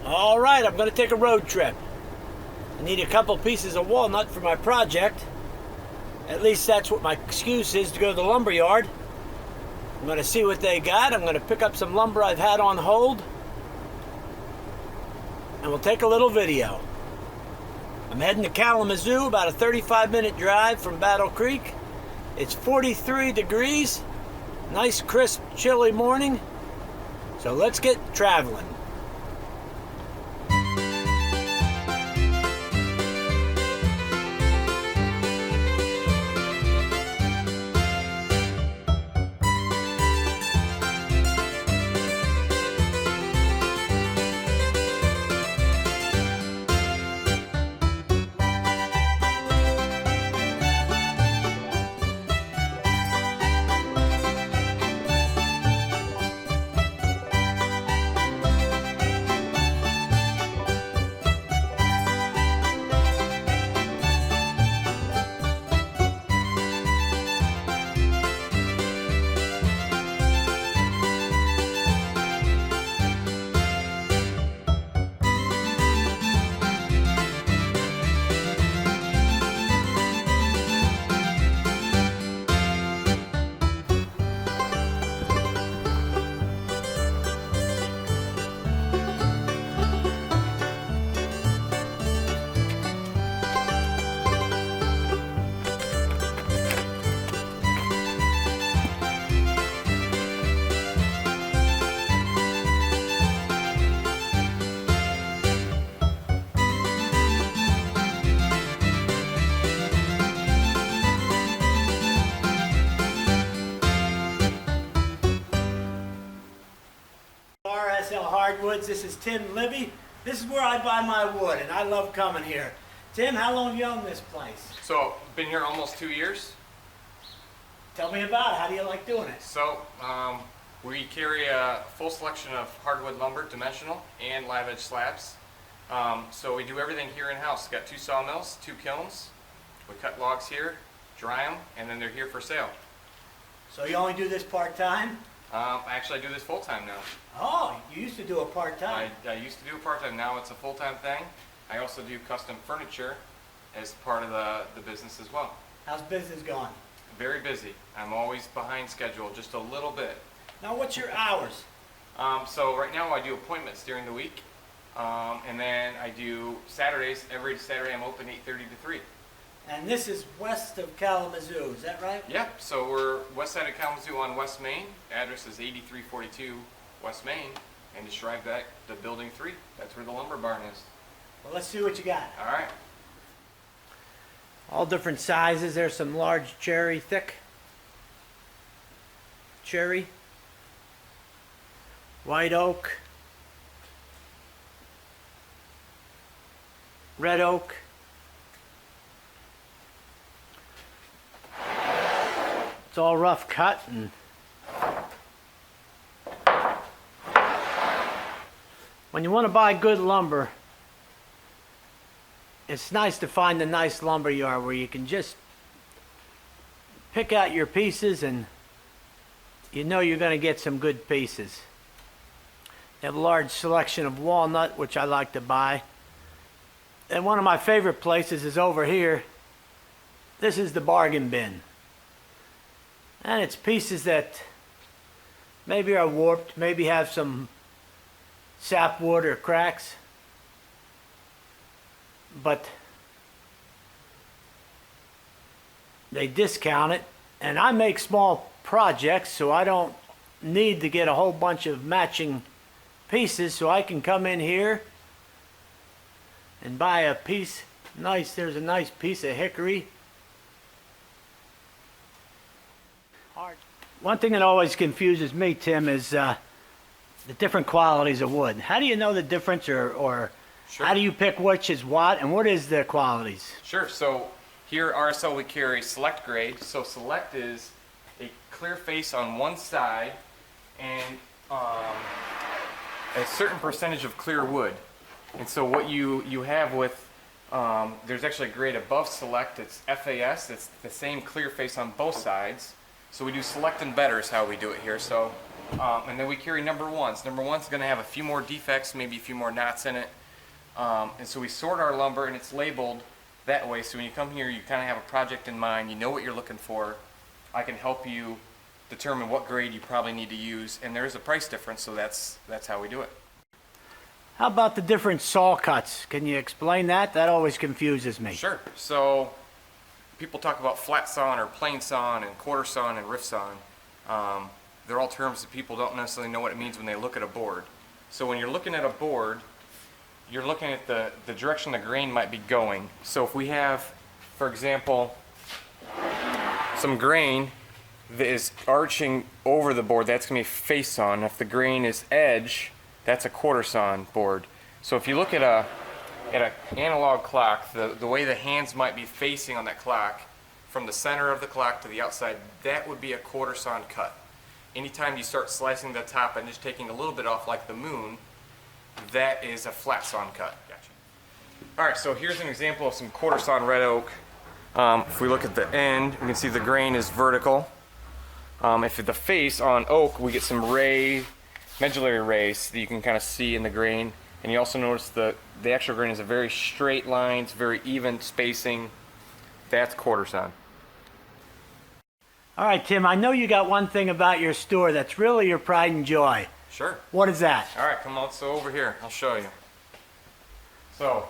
All right, I'm going to take a road trip. I need a couple pieces of walnut for my project. At least that's what my excuse is to go to the lumber yard. I'm going to see what they got. I'm going to pick up some lumber I've had on hold. And we'll take a little video. I'm heading to Kalamazoo, about a 35-minute drive from Battle Creek. It's 43 degrees. Nice, crisp, chilly morning. So let's get traveling. RSL Hardwoods. This is Tim Libby. This is where I buy my wood, and I love coming here. Tim, how long have you owned this place? So, been here almost 2 years. Tell me about it. How do you like doing it? So, we carry a full selection of hardwood lumber, dimensional, and live edge slabs. So we do everything here in-house. Got 2 sawmills, 2 kilns. We cut logs here, dry them, and then they're here for sale. So you only do this part-time? Actually, I do this full-time now. Oh, you used to do it part-time. I used to do it part-time. Now it's a full-time thing. I also do custom furniture as part of the business as well. How's business going? Very busy. I'm always behind schedule, just a little bit. Now, what's your hours? So right now I do appointments during the week, and then I do Saturdays. Every Saturday I'm open 8:30 to 3. And this is west of Kalamazoo, is that right? Yep, so we're west side of Kalamazoo on West Main. Address is 8342 West Main, and just drive back to Building 3. That's where the lumber barn is. Well, let's see what you got. All right. All different sizes. There's some large cherry, thick cherry, white oak, red oak, it's all rough cut, and when you want to buy good lumber, it's nice to find a nice lumber yard where you can just pick out your pieces and you know you're going to get some good pieces. They have a large selection of walnut, which I like to buy. And one of my favorite places is over here. This is the bargain bin. And it's pieces that maybe are warped, maybe have some sapwood or cracks. But they discount it, and I make small projects, so I don't need to get a whole bunch of matching pieces, so I can come in here and buy a piece. Nice, there's a nice piece of hickory. One thing that always confuses me, Tim, is the different qualities of wood. How do you know the difference, or Sure. how do you pick which is what, and what is the qualities? Sure. So here at RSL we carry select grade. So select is a clear face on one side and a certain percentage of clear wood. And so what you have with, there's actually a grade above select, it's FAS, it's the same clear face on both sides. So we do select and better is how we do it here. So And then we carry number ones. Number one's going to have a few more defects, maybe a few more knots in it. And so we sort our lumber, and it's labeled that way. So when you come here, you kind of have a project in mind. You know what you're looking for. I can help you determine what grade you probably need to use, and there is a price difference, so that's how we do it. How about the different saw cuts? Can you explain that? That always confuses me. Sure. So people talk about flat sawing or plain sawing and quarter sawing and rift sawing. They're all terms that people don't necessarily know what it means when they look at a board. So when you're looking at a board, you're looking at the direction the grain might be going. So if we have, for example, some grain that is arching over the board, that's going to be face sawn. If the grain is edge, that's a quarter sawn board. So if you look at an analog clock, the way the hands might be facing on that clock, from the center of the clock to the outside, that would be a quarter sawn cut. Anytime you start slicing the top and just taking a little bit off like the moon, that is a flat sawn cut. Gotcha. Alright, so here's an example of some quarter sawn red oak. If we look at the end, we can see the grain is vertical. If at the face on oak, we get some medullary rays that you can kind of see in the grain. And you also notice the actual grain is a very straight lines, very even spacing. That's quarter sawn. All right, Tim, I know you got one thing about your store that's really your pride and joy. Sure. What is that? All right, come on, so over here, I'll show you. So,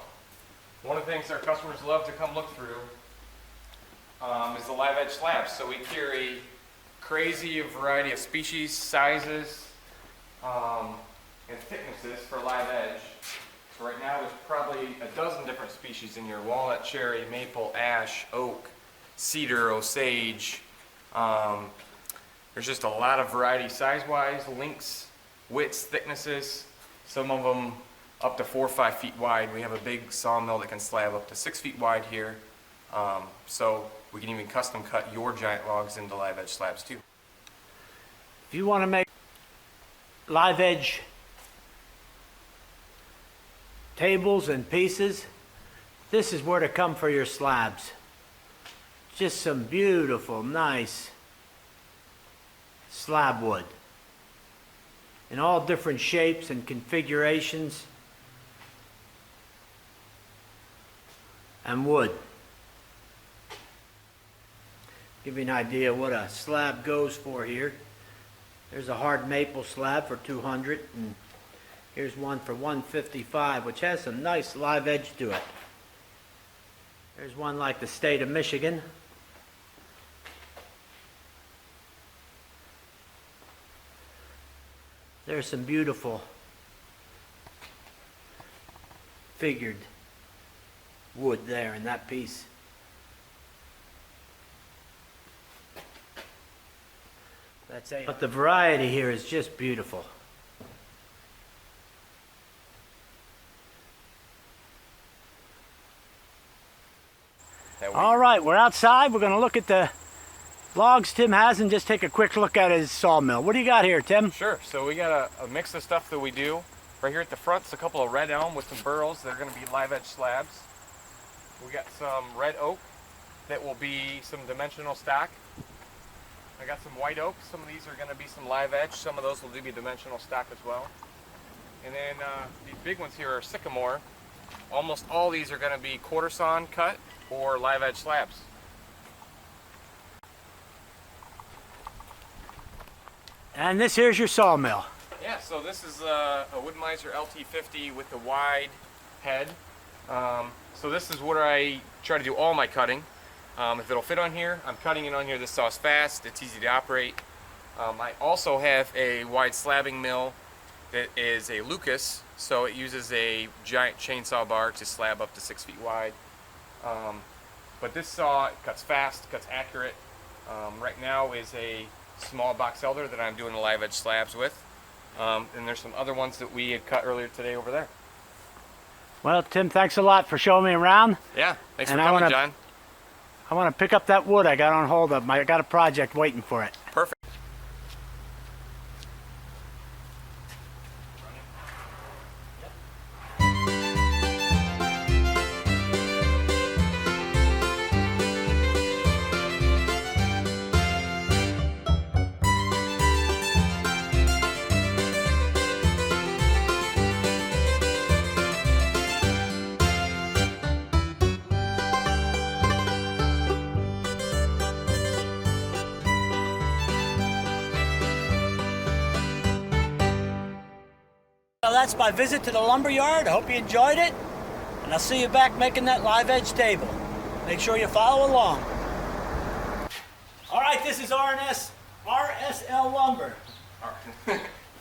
one of the things our customers love to come look through is the live edge slabs. So we carry crazy variety of species, sizes, and thicknesses for live edge. So right now there's probably a dozen different species in here: walnut, cherry, maple, ash, oak, cedar, osage. There's just a lot of variety size-wise, lengths, widths, thicknesses. Some of them up to 4 or 5 feet wide. We have a big sawmill that can slab up to 6 feet wide here. So we can even custom cut your giant logs into live edge slabs too. If you want to make live edge tables and pieces, this is where to come for your slabs. Just some beautiful, nice slab wood in all different shapes and configurations and wood. Give you an idea what a slab goes for here. There's a hard maple slab for $200, and here's one for $155, which has some nice live edge to it. There's one like the state of Michigan. There's some beautiful figured wood there in that piece. But the variety here is just beautiful. All right, we're outside. We're going to look at the logs Tim has and just take a quick look at his sawmill. What do you got here, Tim? Sure. So we got a mix of stuff that we do. Right here at the front is a couple of red elm with some burls. They're going to be live edge slabs. We got some red oak that will be some dimensional stock. I got some white oak. Some of these are going to be some live edge. Some of those will be dimensional stock as well. And then these big ones here are sycamore. Almost all these are going to be quarter sawn cut or live edge slabs. And this here's your sawmill. Yeah, so this is a Wood-Mizer LT50 with the wide head. So this is where I try to do all my cutting. If it'll fit on here, I'm cutting it on here. This saw's fast, it's easy to operate. I also have a wide slabbing mill that is a Lucas, so it uses a giant chainsaw bar to slab up to 6 feet wide. But this saw cuts fast, cuts accurate. Right now is a small box elder that I'm doing the live edge slabs with. And there's some other ones that we had cut earlier today over there. Well, Tim, thanks a lot for showing me around. Yeah, thanks for coming, John. I want to pick up that wood I got on hold of. I got a project waiting for it. Perfect. Well, that's my visit to the lumberyard. I hope you enjoyed it. And I'll see you back making that live edge table. Make sure you follow along. All right, this is RSL Lumber.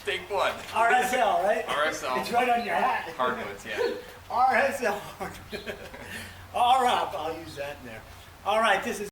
Take one. RSL, right? RSL. It's right on your hat. Hardwoods, yeah. RSL Hardwoods. All right, I'll use that in there. All right, this is